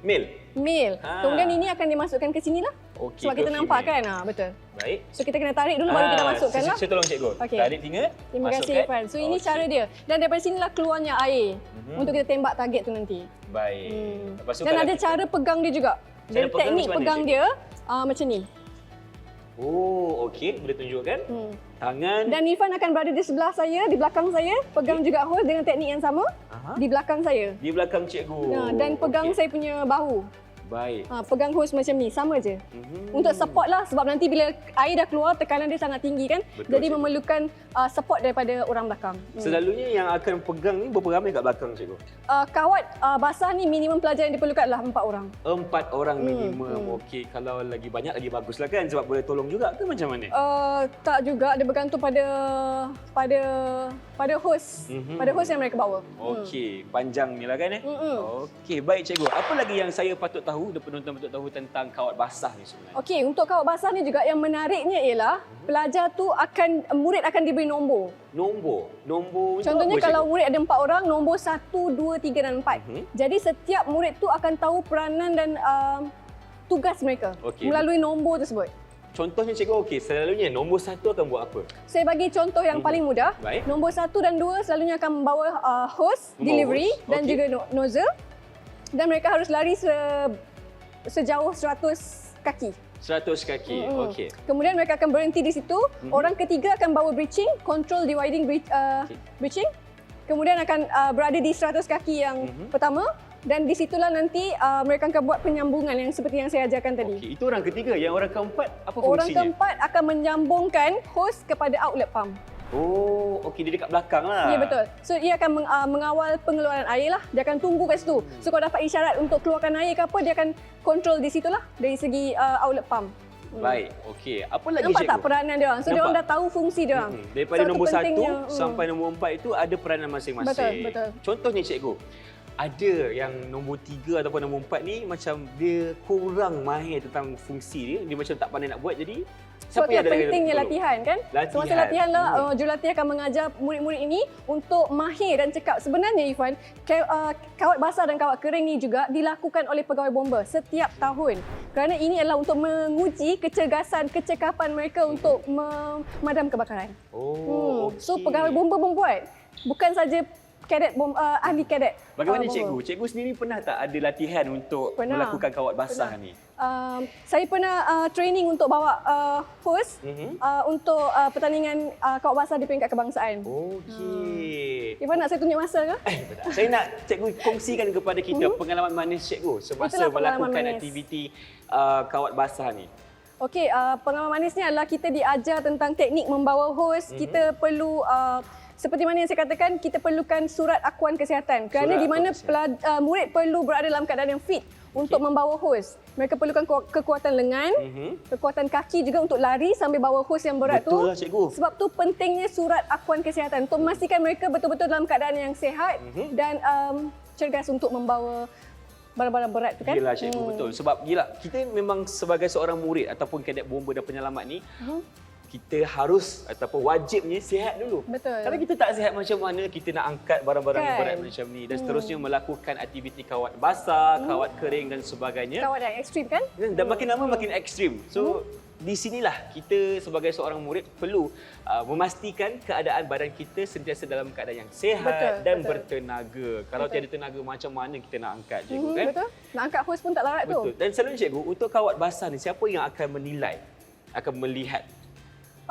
male.
Male.
Ah.
Kemudian ini akan dimasukkan ke sini lah.
Okey,
Sebab
ke
kita nampak
female.
kan? Betul.
Baik.
So kita kena tarik dulu baru kita masukkan lah.
Saya tolong cikgu.
Okey.
Tarik telinga.
Terima kasih
masukkan.
Irfan. So ini
Okey.
cara dia. Dan daripada sinilah keluarnya air untuk kita tembak target tu nanti.
Baik. Lepas tu
Dan
kalau
ada
kita-
cara pegang dia juga.
Cara
Dari
pegang
teknik
macam mana,
pegang
cikgu?
dia macam ni.
Oh, okey. Boleh tunjukkan. Tangan.
Dan Irfan akan berada di sebelah saya, di belakang saya, pegang juga hose dengan teknik yang sama
Aha.
di belakang saya.
Di belakang cikgu.
Dan pegang
Okey.
saya punya bahu.
Baik.
Pegang hose macam ni, sama je. Untuk support lah sebab nanti bila air dah keluar tekanan dia sangat tinggi kan.
Betul,
Jadi
cikgu.
memerlukan support daripada orang belakang.
Selalunya yang akan pegang ni berapa ramai kat belakang cikgu?
Kawat basah ni minimum pelajar yang diperlukan adalah 4 orang.
4 orang minimum. Okey, kalau lagi banyak lagi baguslah kan sebab boleh tolong juga ke macam mana?
Tak juga, dia bergantung pada host. Pada host yang mereka bawa.
Okey, panjang ni lah kan Okey, baik cikgu. Apa lagi yang saya patut tahu, dan penonton patut tahu tentang kawat basah ni sebenarnya?
Okey, untuk kawat basah ni juga yang menariknya ialah pelajar tu murid akan diberi nombor.
Nombor itu
Contohnya
apa,
kalau
cikgu?
murid ada 4 orang, nombor 1, 2, 3 dan 4. Jadi setiap murid tu akan tahu peranan dan tugas mereka
Okey.
melalui nombor tersebut.
Contohnya cikgu, okey, selalunya nombor 1 akan buat apa?
Saya bagi contoh yang paling mudah.
Baik.
Nombor 1 dan 2 selalunya akan membawa hose,
Membawa
delivery
hose,
dan
okey.
juga nozzle. Dan mereka harus lari sejauh 100 kaki.
100 kaki. Okey.
Kemudian mereka akan berhenti di situ. Orang ketiga akan bawa breaching, control dividing breaching. Kemudian akan berada di 100 kaki yang pertama. Dan di situlah nanti mereka akan buat penyambungan yang seperti yang saya ajarkan tadi.
Okey, itu orang ketiga. Yang orang keempat apa
Orang
fungsinya?
keempat akan menyambungkan hose kepada outlet pump.
Oh, okey, dia dekat belakang lah.
Ya, betul. So ia akan mengawal pengeluaran air lah. Dia akan tunggu kat situ. So kalau dapat isyarat untuk keluarkan air ke apa, dia akan control di situ lah dari segi outlet pump.
Baik, okey. Apa lagi
Nampak
cikgu?
tak peranan dia orang? So dia orang dah tahu fungsi dia orang.
Daripada
So, itu
nombor 1
pentingnya,
sampai nombor 4 itu ada peranan masing-masing.
Betul.
Contohnya cikgu, ada yang nombor 3 ataupun nombor 4 ni macam dia kurang mahir tentang fungsi dia. Dia macam tak pandai nak buat. Jadi
Sebab tu
yang ada
pentingnya latihan kan? Semasa latihan lah, jurulatih akan mengajar murid-murid ini untuk mahir dan cekap. Sebenarnya Ifan, kawat basah dan kawat kering ni juga dilakukan oleh pegawai bomba setiap tahun. Kerana ini adalah untuk menguji kecergasan, kecekapan mereka untuk memadam kebakaran.
Oh,
So pegawai bomba pun buat. Bukan saja kadet ahli kadet.
Bagaimana
bomba.
cikgu? Cikgu sendiri pernah tak ada latihan untuk melakukan kawat basah ni?
Saya pernah training untuk bawa host untuk pertandingan kawat basah di peringkat kebangsaan.
Okey.
Ifan nak saya tunjuk masa ke?
Saya nak cikgu kongsikan kepada kita pengalaman manis cikgu semasa
Itulah pengalaman
melakukan
manis.
aktiviti kawat basah ni.
Okey, pengalaman manisnya adalah kita diajar tentang teknik membawa hos. Kita perlu seperti mana yang saya katakan, kita perlukan surat akuan kesihatan. Kerana di mana murid perlu berada dalam keadaan yang fit untuk membawa hos. Mereka perlukan kekuatan lengan, kekuatan kaki juga untuk lari sambil bawa hos yang berat
Betul lah, cikgu.
Sebab tu pentingnya surat akuan kesihatan untuk memastikan mereka betul-betul dalam keadaan yang sihat dan cergas untuk membawa barang-barang berat tu kan.
Yelah cikgu, betul. Sebab gila, kita memang sebagai seorang murid ataupun kadet bomba dan penyelamat ni, kita harus ataupun wajibnya sihat dulu.
Betul.
Kalau kita tak sihat macam mana kita nak angkat barang-barang berat macam ni dan seterusnya melakukan aktiviti kawat basah, kawat kering dan sebagainya.
Kawat yang ekstrim kan?
Dan makin lama makin ekstrim. So di sinilah kita sebagai seorang murid perlu memastikan keadaan badan kita sentiasa dalam keadaan yang sihat dan bertenaga. Kalau tiada tenaga macam mana kita nak angkat cikgu kan?
Betul. Nak angkat hos pun tak larat tu.
Betul. Dan selalunya cikgu, untuk kawat basah ni siapa yang akan menilai, akan melihat?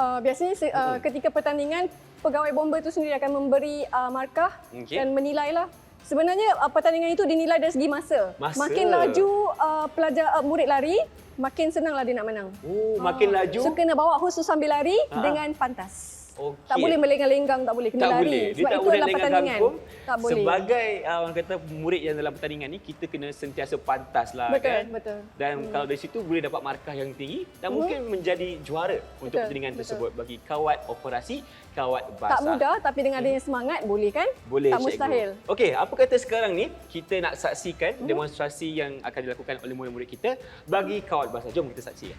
Biasanya ketika pertandingan, pegawai bomba itu sendiri akan memberi markah dan menilailah. Sebenarnya pertandingan itu dinilai dari segi masa. Makin laju murid lari, makin senanglah dia nak menang.
Oh, makin laju.
So kena bawa hos tu sambil lari dengan pantas.
Okey.
Tak boleh melenggang-lenggang, tak boleh. Kena
tak
lari.
boleh. Dia
Sebab
tak
itu
boleh
adalah pertandingan.
tak boleh. Sebagai orang kata murid yang dalam pertandingan ni, kita kena sentiasa pantas lah kan.
Betul.
Dan kalau dari situ boleh dapat markah yang tinggi dan mungkin menjadi juara untuk pertandingan tersebut bagi kawat operasi kawat basah.
Tak mudah tapi dengan adanya semangat boleh kan?
Boleh,
tak
cikgu.
mustahil.
Okey, apa kata sekarang ni kita nak saksikan demonstrasi yang akan dilakukan oleh murid-murid kita bagi kawat basah. Jom kita saksikan.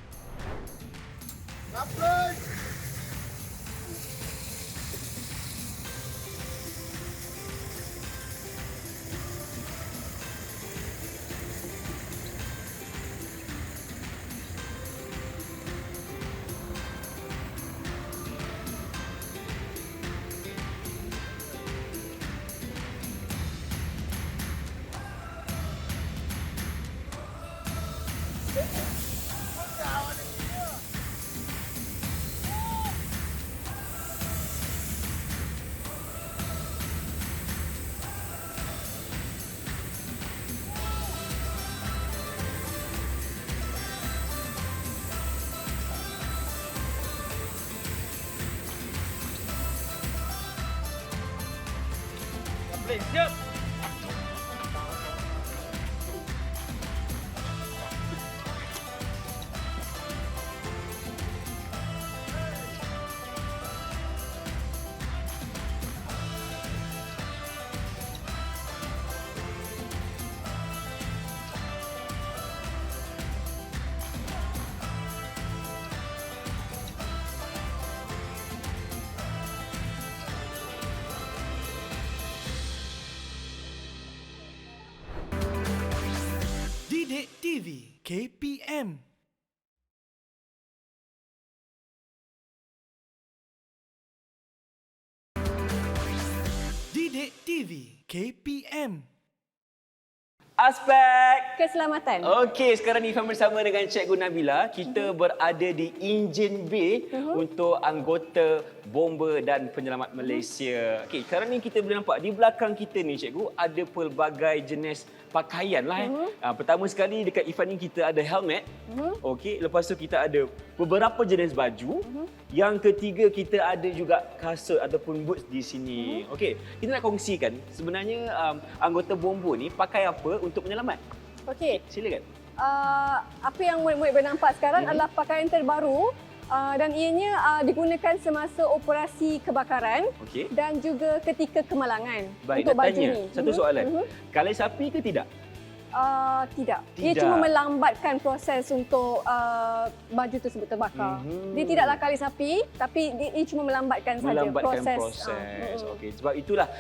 Siap.
Didik TV KPM. Didik TV KPM.
Aspek
Keselamatan.
Okey, sekarang ni Ifan bersama dengan Cikgu Nabila. Kita berada di Enjin B untuk anggota bomba dan penyelamat Malaysia. Okey, sekarang ni kita boleh nampak di belakang kita ni Cikgu ada pelbagai jenis pakaian lah. Pertama sekali dekat Ifan ni kita ada helmet. Okey, lepas tu kita ada beberapa jenis baju. Yang ketiga kita ada juga kasut ataupun boots di sini. Okey, kita nak kongsikan sebenarnya anggota bomba ni pakai apa untuk menyelamat.
Okey.
Silakan.
Apa yang murid-murid boleh nampak sekarang adalah pakaian terbaru Dan ianya digunakan semasa operasi kebakaran
Okey.
dan juga ketika kemalangan
Baik,
untuk
nak
baju
tanya
ni.
satu soalan. Kalai sapi ke tidak?
Tidak. Ia
Tidak.
cuma melambatkan proses untuk baju tersebut terbakar. Dia tidaklah kali sapi, tapi ia cuma melambatkan saja
Melambatkan
proses.
proses. Okey, sebab itulah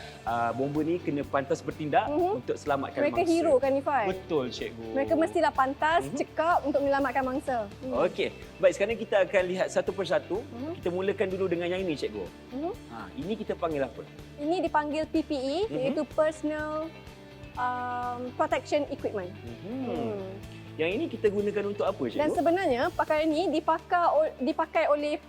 bomba ni kena pantas bertindak untuk selamatkan
Mereka
mangsa.
hero kan Ifai?
Betul, cikgu.
Mereka mestilah pantas, cekap untuk menyelamatkan mangsa.
Okey, baik, sekarang kita akan lihat satu persatu. Kita mulakan dulu dengan yang ini, cikgu. Ini kita panggil apa?
Ini dipanggil PPE, iaitu Personal Protection Equipment.
Yang ini kita gunakan untuk apa, cikgu?
Dan sebenarnya pakaian ini dipakai oleh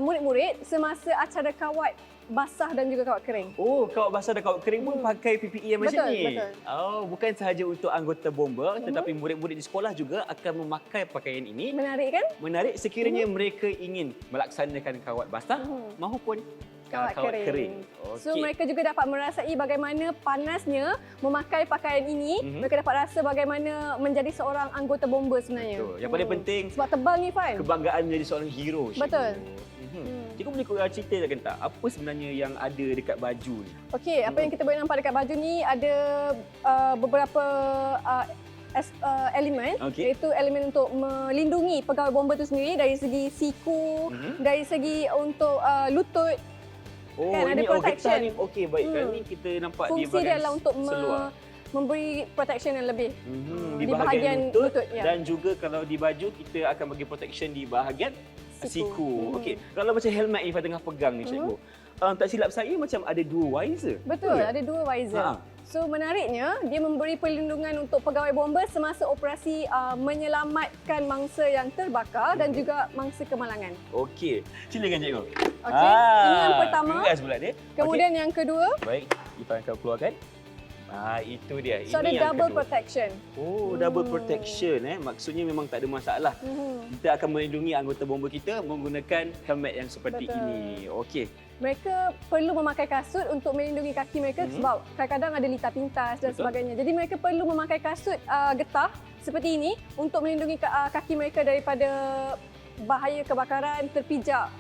murid-murid semasa acara kawat basah dan juga kawat kering.
Oh, kawat basah dan kawat kering pun pakai PPE yang macam
Betul,
ni?
betul.
Oh, bukan sahaja untuk anggota bomba, tetapi murid-murid di sekolah juga akan memakai pakaian ini.
Menarik kan?
Menarik sekiranya mereka ingin melaksanakan kawat basah maupun
Kawat kering.
Okey.
So mereka juga dapat merasai bagaimana panasnya memakai pakaian ini. Mereka dapat rasa bagaimana menjadi seorang anggota bomba sebenarnya.
Betul. Yang paling penting,
Sebab tebal ni Fan.
kebanggaan menjadi seorang hero. Cikgu.
Betul.
Cikgu boleh korang ceritakan tak apa sebenarnya yang ada dekat baju ni?
Okey, apa yang kita boleh nampak dekat baju ni ada beberapa elemen,
Okey.
iaitu elemen untuk melindungi pegawai bomba itu sendiri dari segi siku, dari segi untuk lutut.
Oh,
Kan, ada
ini
protection.
getah ni. Okey, baik. Kali ni kita nampak di
Fungsi
bahagian
dia adalah untuk
seluar.
memberi protection yang lebih.
Di
di
bahagian
bahagian
lutut,
lutut, ya.
dan juga kalau di baju kita akan bagi protection di bahagian siku. Okey. Kalau macam helmet Ifah tengah pegang ni, cikgu. Tak silap saya macam ada dua visor.
Betul, ada dua visor. So menariknya, dia memberi perlindungan untuk pegawai bomba semasa operasi menyelamatkan mangsa yang terbakar dan juga mangsa kemalangan.
Okey. Silakan, cikgu.
Okey, ini yang pertama.
Keras pula dia.
Kemudian yang kedua,
Baik, Ifah akan keluarkan. Itu dia.
so ada
Ini yang
double
kedua.
protection.
Oh, double protection Maksudnya memang tak ada masalah. Kita akan melindungi anggota bomba kita menggunakan helmet yang seperti
Betul.
ini. Okey.
Mereka perlu memakai kasut untuk melindungi kaki mereka sebab kadang-kadang ada litar pintas dan
Betul.
sebagainya. Jadi mereka perlu memakai kasut getah seperti ini untuk melindungi kaki mereka daripada bahaya kebakaran, terpijak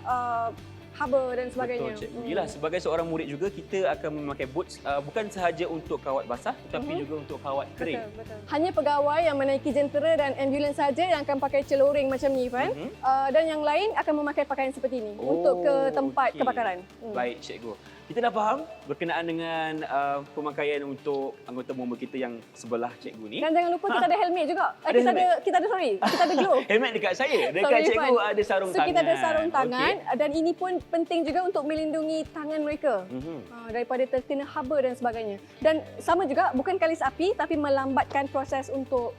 haba dan sebagainya.
Betul, cikgu. Yelah, sebagai seorang murid juga kita akan memakai boots bukan sahaja untuk kawat basah tetapi juga untuk kawat kering.
Betul. Hanya pegawai yang menaiki jentera dan ambulans saja yang akan pakai celuring macam ni, Fan. Dan yang lain akan memakai pakaian seperti ini untuk ke tempat
okey.
kebakaran.
Baik, cikgu. Kita dah faham berkenaan dengan pemakaian untuk anggota bomba kita yang sebelah cikgu ni.
Dan jangan lupa kita ada helmet juga.
Ada helmet?
Kita ada glove.
Helmet dekat saya. Dekat
Sorry,
cikgu
Fan.
ada sarung
So
tangan.
kita ada sarung tangan
Okey.
dan ini pun penting juga untuk melindungi tangan mereka daripada terkena haba dan sebagainya. Dan sama juga bukan kalis api tapi melambatkan proses untuk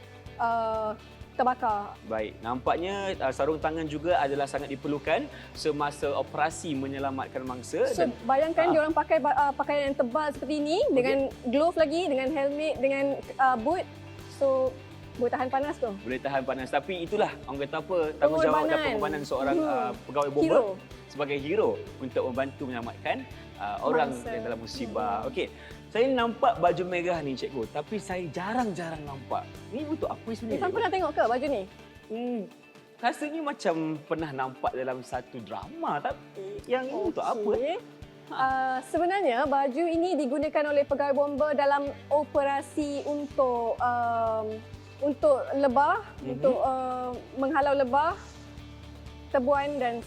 terbakar.
Baik, nampaknya sarung tangan juga adalah sangat diperlukan semasa operasi menyelamatkan mangsa.
So bayangkan dia orang pakai pakaian yang tebal seperti ini dengan glove lagi, dengan helmet, dengan boot. So boleh tahan panas tu.
Boleh tahan panas. Tapi itulah orang kata apa, tanggungjawab dan pengorbanan seorang pegawai bomba
Hero.
sebagai hero untuk membantu menyelamatkan orang
Mangsa.
yang dalam musibah. Okey. Saya nampak baju merah ni, cikgu, tapi saya jarang-jarang nampak. Ni untuk apa sebenarnya?
Ifan pernah tengok ke baju ni?
Rasanya macam pernah nampak dalam satu drama, tapi yang ini untuk apa?
Okey. Sebenarnya baju ini digunakan oleh pegawai bomba dalam operasi untuk lebah, untuk menghalau lebah, tebuan dan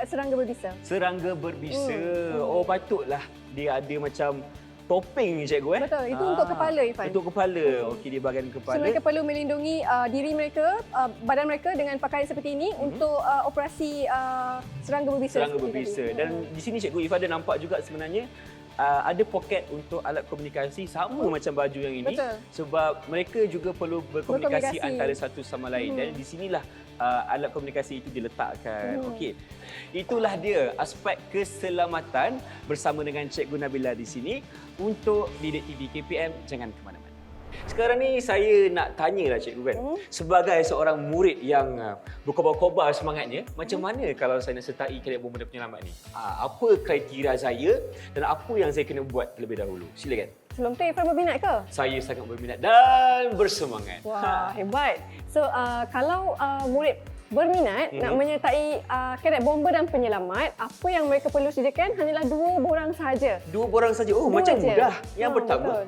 serangga berbisa.
Serangga berbisa. Oh, patutlah dia ada macam topeng ni, cikgu.
Betul, itu untuk kepala, Ifan.
Untuk kepala. Okey, di bahagian
So
kepala.
mereka perlu melindungi diri mereka, badan mereka dengan pakaian seperti ini untuk operasi serangga berbisa.
Serangga
seperti
berbisa.
tadi.
Dan di sini, cikgu, Ifah ada nampak juga sebenarnya ada poket untuk alat komunikasi sama macam baju yang ini.
Betul.
Sebab mereka juga perlu berkomunikasi
Berkomunikasi.
antara satu sama lain. Dan di sinilah alat komunikasi itu diletakkan. Okey. Itulah dia aspek keselamatan bersama dengan Cikgu Nabila di sini untuk Didik TV KPM. Jangan ke mana-mana. Sekarang ni saya nak tanyalah cikgu kan. Sebagai seorang murid yang berkobar-kobar semangatnya, macam mana kalau saya nak sertai Kadet Bomba dan Penyelamat ni? Apa kriteria saya dan apa yang saya kena buat terlebih dahulu? Silakan.
Sebelum tu, Ifan berminat ke?
Saya sangat berminat dan bersemangat.
Wah, hebat. So, kalau murid berminat nak menyertai Kadet Bomber dan Penyelamat, apa yang mereka perlu sediakan hanyalah 2 borang sahaja.
2 borang saja. Oh,
2
macam
je.
mudah. Yang pertama,
betul.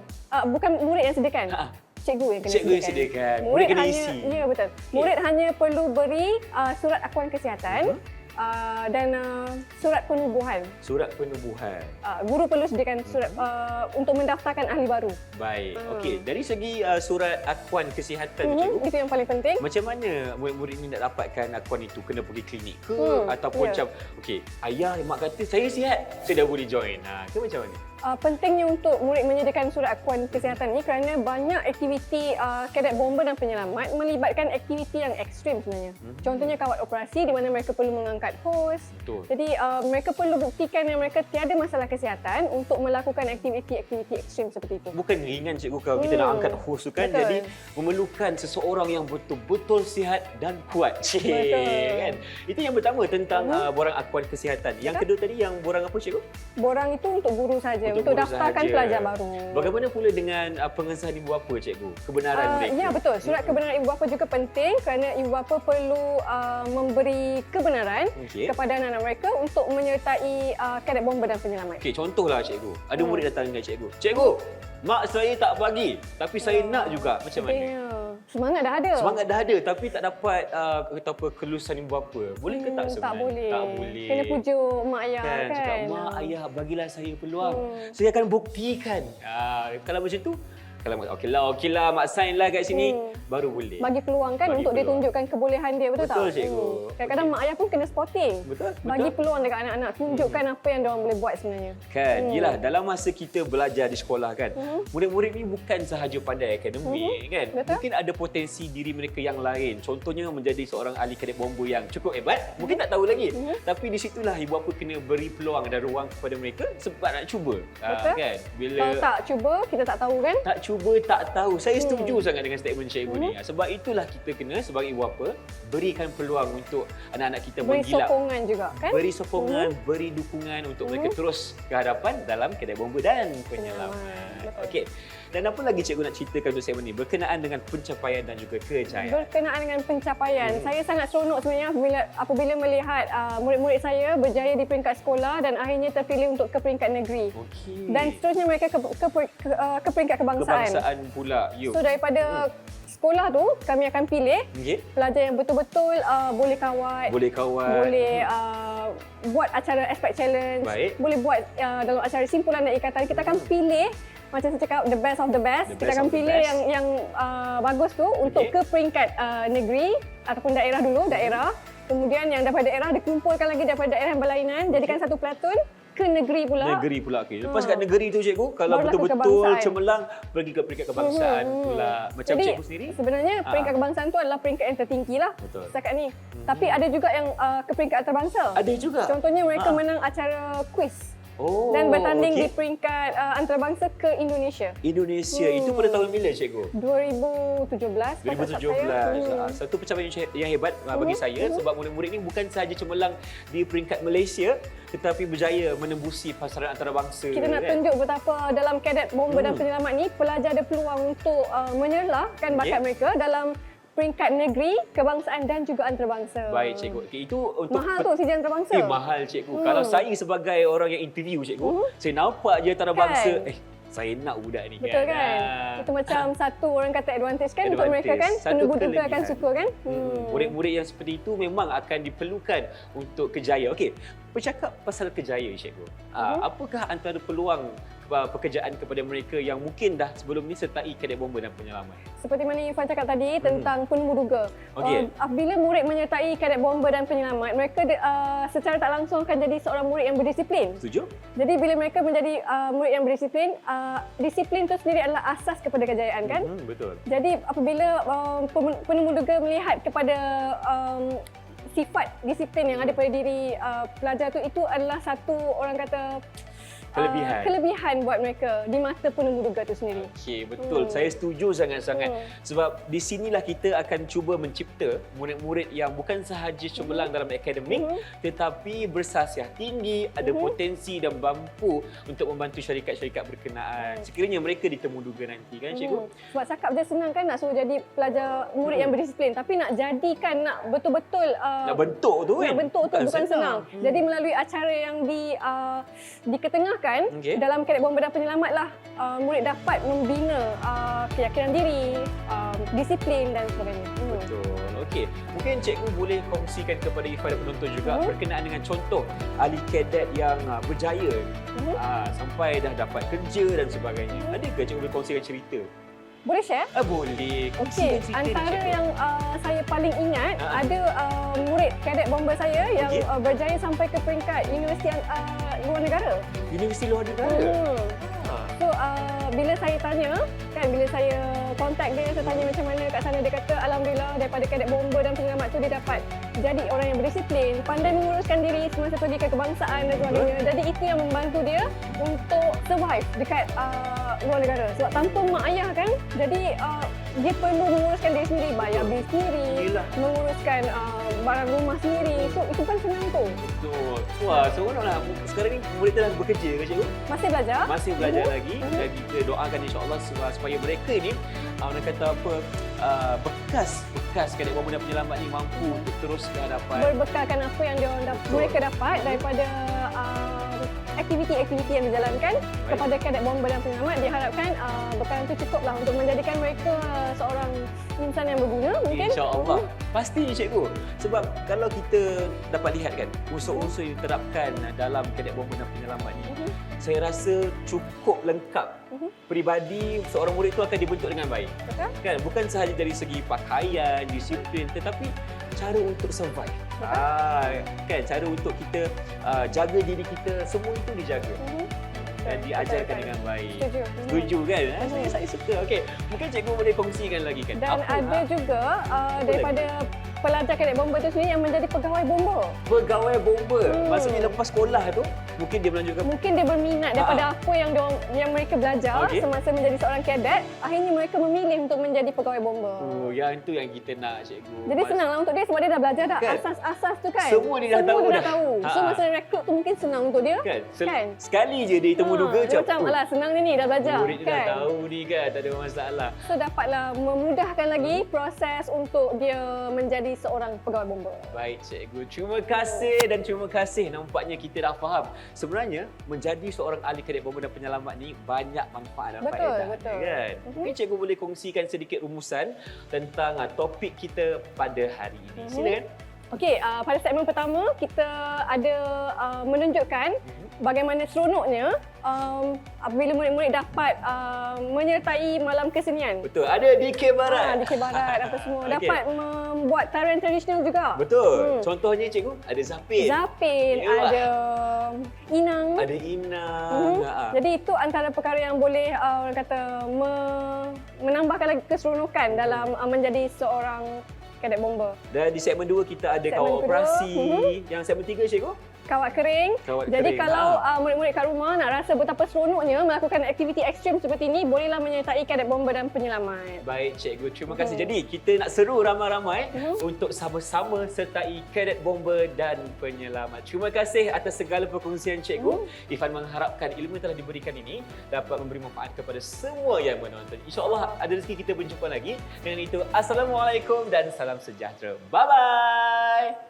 Bukan murid yang sediakan. Cikgu yang kena
cikgu yang sediakan. Murid kena
hanya,
isi.
Ya, betul. Murid hanya perlu beri surat akuan kesihatan dan surat penubuhan.
Surat penubuhan.
Guru perlu sediakan surat untuk mendaftarkan ahli baru.
Baik. Okey, dari segi surat akuan kesihatan cikgu,
Itu yang paling penting.
macam mana murid-murid ni nak dapatkan akuan itu? Kena pergi klinik ke ataupun macam okey, ayah mak kata saya sihat, saya dah boleh join. Ke macam mana?
Pentingnya untuk murid menyediakan surat akuan kesihatan ini kerana banyak aktiviti Kadet Bomber dan Penyelamat melibatkan aktiviti yang ekstrim sebenarnya. Contohnya kawat operasi di mana mereka perlu mengangkat hos.
Betul.
Jadi mereka perlu buktikan yang mereka tiada masalah kesihatan untuk melakukan aktiviti-aktiviti ekstrim seperti itu.
Bukan ringan cikgu kalau kita nak angkat hos tu kan.
Betul.
Jadi memerlukan seseorang yang betul-betul sihat dan kuat.
Betul.
Kan? Itu yang pertama tentang borang akuan kesihatan. Yang kedua tadi yang borang apa cikgu?
Borang itu untuk guru saja, untuk
guru
daftarkan
sahaja.
pelajar baru.
Bagaimana pula dengan pengesahan ibu bapa cikgu? Kebenaran mereka.
Ya, betul. Surat kebenaran ibu bapa juga penting kerana ibu bapa perlu memberi kebenaran kepada anak-anak mereka untuk menyertai Kadet Bomber dan Penyelamat.
Okey, contohlah cikgu. Ada murid datang dengan cikgu. Cikgu, mak saya tak bagi tapi saya nak juga. Macam mana?
Ya. Semangat dah ada.
Semangat dah ada tapi tak dapat kata apa kelulusan ibu bapa. Boleh ke tak sebenarnya?
Tak boleh.
Tak boleh.
Kena pujuk mak ayah kan.
Cakap, mak, ayah bagilah saya peluang. Saya akan buktikan. Kalau macam tu, kalau okeylah mak sign lah kat sini, baru boleh.
Bagi peluang kan
Bagi
untuk dia
peluang.
tunjukkan kebolehan dia, betul tak?
Betul, cikgu.
Kadang-kadang mak ayah pun kena sporting.
Betul,
Bagi
betul.
peluang dekat anak-anak, tunjukkan apa yang diorang boleh buat sebenarnya.
Kan, yelah dalam masa kita belajar di sekolah kan, murid-murid ni bukan sahaja pandai akademik kan.
Betul.
Mungkin ada potensi diri mereka yang lain. Contohnya menjadi seorang ahli Kadet Bomber yang cukup hebat, mungkin tak tahu lagi. Tapi di situlah ibu bapa kena beri peluang dan ruang kepada mereka sebab nak cuba.
Betul.
Kan? Bila
Kalau tak cuba, kita tak tahu kan?
tak cuba tak tahu. Saya setuju sangat dengan statement cikgu ni. Sebab itulah kita kena sebagai ibu bapa berikan peluang untuk anak-anak kita
Beri
menggilap.
sokongan juga kan?
Beri sokongan, beri dukungan untuk mereka terus ke hadapan dalam Kadet Bomber dan Penyelamat.
Betul.
Okey. Dan apa lagi cikgu nak ceritakan untuk segmen ni berkenaan dengan pencapaian dan juga kejayaan?
Berkenaan dengan pencapaian, saya sangat seronok sebenarnya apabila melihat murid-murid saya berjaya di peringkat sekolah dan akhirnya terpilih untuk ke peringkat negeri.
Okey.
Dan seterusnya mereka ke peringkat kebangsaan.
kebangsaan pula. Yuk.
So daripada sekolah tu kami akan pilih
Okey.
pelajar yang betul-betul boleh kawat,
Boleh kawan.
boleh buat acara aspect challenge,
Baik.
boleh buat dalam acara simpulan dan ikatan. Kita akan pilih macam saya cakap the best of the best.
The
Kita
best
akan
of the
pilih
best.
yang bagus tu untuk ke peringkat negeri ataupun daerah dulu, daerah. Kemudian yang daripada daerah dikumpulkan lagi daripada daerah yang berlainan, jadikan satu platoon ke negeri pula.
Negeri pula. Okay. Lepas kat negeri tu cikgu, kalau
Barulah ke
betul-betul
kebangsaan.
cemerlang, pergi ke peringkat kebangsaan pula. Macam
Jadi,
cikgu sendiri?
sebenarnya peringkat kebangsaan tu adalah peringkat yang tertinggi lah
Betul.
setakat ni. Tapi ada juga yang ke peringkat antarabangsa.
Ada juga?
Contohnya mereka menang acara quiz
Oh,
dan bertanding
okey.
di peringkat antarabangsa ke Indonesia.
Indonesia. Itu pada tahun bila cikgu?
2017.
2017. Satu pencapaian yang hebat bagi saya sebab murid-murid ni bukan sahaja cemerlang di peringkat Malaysia tetapi berjaya menembusi pasaran antarabangsa.
Kita nak
kan?
tunjuk betapa dalam Kadet Bomber dan Penyelamat ni pelajar ada peluang untuk menyerlahkan bakat mereka dalam peringkat negeri, kebangsaan dan juga antarabangsa.
Baik cikgu. Okay, itu untuk
Mahal tu sijil antarabangsa.
mahal cikgu. Kalau saya sebagai orang yang interview cikgu, saya nampak je antarabangsa,
Kan?
saya nak budak ni
Betul
kan.
kan? Itu macam satu orang kata advantage kan untuk
Advantage.
mereka kan?
Satu
Penduduk juga akan
kelebihan.
suka kan?
Murid-murid yang seperti itu memang akan diperlukan untuk kejaya. Okey, bercakap pasal kejaya cikgu. Apakah antara peluang pekerjaan kepada mereka yang mungkin dah sebelum ni sertai Kadet Bomber dan Penyelamat?
Seperti mana Irfan cakap tadi tentang penunggu duga.
Okey.
Apabila murid menyertai Kadet Bomber dan Penyelamat, mereka secara tak langsung akan jadi seorang murid yang berdisiplin.
Setuju?
Jadi bila mereka menjadi murid yang berdisiplin, disiplin itu sendiri adalah asas kepada kejayaan kan?
Betul.
Jadi apabila penunggu duga melihat kepada sifat disiplin yang ada pada diri pelajar tu, itu adalah satu orang kata kelebihan buat mereka di mata penemu tu sendiri.
Okey, betul. Saya setuju sangat-sangat. Sebab di sinilah kita akan cuba mencipta murid-murid yang bukan sahaja cemerlang dalam akademik tetapi bersasiah tinggi, ada potensi dan mampu untuk membantu syarikat-syarikat berkenaan. Sekiranya mereka ditemu duga nanti kan cikgu?
Sebab cakap je senang kan nak suruh jadi pelajar murid yang berdisiplin, tapi nak jadikan, nak betul-betul
Nak bentuk tu kan?
nak bentuk tu bukan senang. Jadi melalui acara yang diketengahkan dalam Kadet Bomba dan Penyelamat lah, murid dapat membina keyakinan diri, disiplin dan sebagainya.
Betul. Okey, mungkin cikgu boleh kongsikan kepada Ifah dan penonton juga berkenaan dengan contoh ahli kadet yang berjaya sampai dah dapat kerja dan sebagainya. Adakah cikgu boleh kongsikan cerita?
Boleh share?
Boleh.
Okey, antara yang saya paling ingat ada murid Kadet Bomba saya yang berjaya sampai ke peringkat universiti luar negara.
Universiti luar negara?
So bila saya tanya, bila saya kontak dia, saya tanya macam mana kat sana, dia kata alhamdulillah daripada Kadet Bomba dan Penyelamat tu dia dapat jadi orang yang berdisiplin, pandai menguruskan diri semasa pergi ke kebangsaan dan sebagainya. Jadi itu yang membantu dia untuk survive dekat luar negara. Sebab tanpa mak ayah kan, jadi dia perlu menguruskan diri sendiri, bayar bil sendiri, menguruskan barang rumah sendiri. So itu pun senang tu.
Betul. Wah, seronoklah. Sekarang ni murid telah bekerja ke cikgu?
Masih belajar.
Masih belajar lagi. Dan kita doakan insya-Allah supaya mereka ni orang kata apa, bekas Kadet Bomba dan Penyelamat ni mampu untuk terus ke hadapan.
Berbekalkan apa yang mereka dapat daripada aktiviti-aktiviti yang dijalankan kepada Kadet Bomba dan Penyelamat. Diharapkan bekalan itu cukuplah untuk menjadikan mereka seorang insan yang berguna mungkin.
InsyaAllah. Pasti cikgu. Sebab kalau kita dapat lihat kan, unsur-unsur yang diterapkan dalam Kadet Bomba dan Penyelamat ni, saya rasa cukup lengkap. Peribadi seorang murid itu akan dibentuk dengan baik.
Betul?
Kan? Bukan sahaja dari segi pakaian, disiplin, tetapi cara untuk survive. Kan? Cara untuk kita jaga diri kita, semua itu dijaga. Dan diajarkan dengan baik. Setuju kan? Saya suka. Okey, mungkin cikgu boleh kongsikan lagi kan?
Dan ada juga daripada pelajar Kadet Bomba tu sendiri yang menjadi pegawai bomba.
Pegawai bomba. Maksudnya lepas sekolah tu, mungkin dia melanjutkan.
Mungkin dia berminat daripada apa yang mereka belajar semasa menjadi seorang kadet, akhirnya mereka memilih untuk menjadi pegawai bomba.
Yang itu yang kita nak cikgu.
Jadi senanglah untuk dia sebab dia dah belajar dah
kan?
Asas-asas tu kan.
Semua dia dah tahu dah.
So masa rekrut tu mungkin senang untuk dia.
Kan? Sekali je dia temu duga
macam alah senang ni dah belajar.
Murid dia dah tahu ni kan, tak ada masalah.
So dapatlah memudahkan lagi proses untuk dia menjadi seorang pegawai bomba.
Baik cikgu, terima kasih dan terima kasih. Nampaknya kita dah faham. Sebenarnya menjadi seorang ahli Kadet Bomba dan Penyelamat ni banyak manfaat dan faedah.
Betul.
Kan? Mungkin cikgu boleh kongsikan sedikit rumusan tentang topik kita pada hari ini. Silakan.
Okey, pada segmen pertama kita ada menunjukkan bagaimana seronoknya apabila murid-murid dapat menyertai malam kesenian.
Betul, ada DK Barat.
DK Barat apa semua. Dapat membuat tarian tradisional juga.
Betul. Contohnya cikgu, ada Zapin.
Ada Inang.
Ada Inang.
Jadi itu antara perkara yang boleh orang kata menambahkan lagi keseronokan dalam menjadi seorang Kadet Bomba.
Dan di segmen 2 kita ada kawal operasi. Yang segmen 3 cikgu?
Kawat kering. Jadi kalau murid-murid kat rumah nak rasa betapa seronoknya melakukan aktiviti ekstrim seperti ini, bolehlah menyertai Kadet Bomba dan Penyelamat. Baik
cikgu, terima kasih. Jadi kita nak seru ramai-ramai untuk sama-sama sertai Kadet Bomba dan Penyelamat. Terima kasih atas segala perkongsian cikgu. Ifan mengharapkan ilmu yang telah diberikan ini dapat memberi manfaat kepada semua yang menonton. InsyaAllah ada rezeki kita berjumpa lagi. Dengan itu, Assalamualaikum dan salam sejahtera. Bye-bye.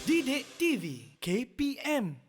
Didik TV KPM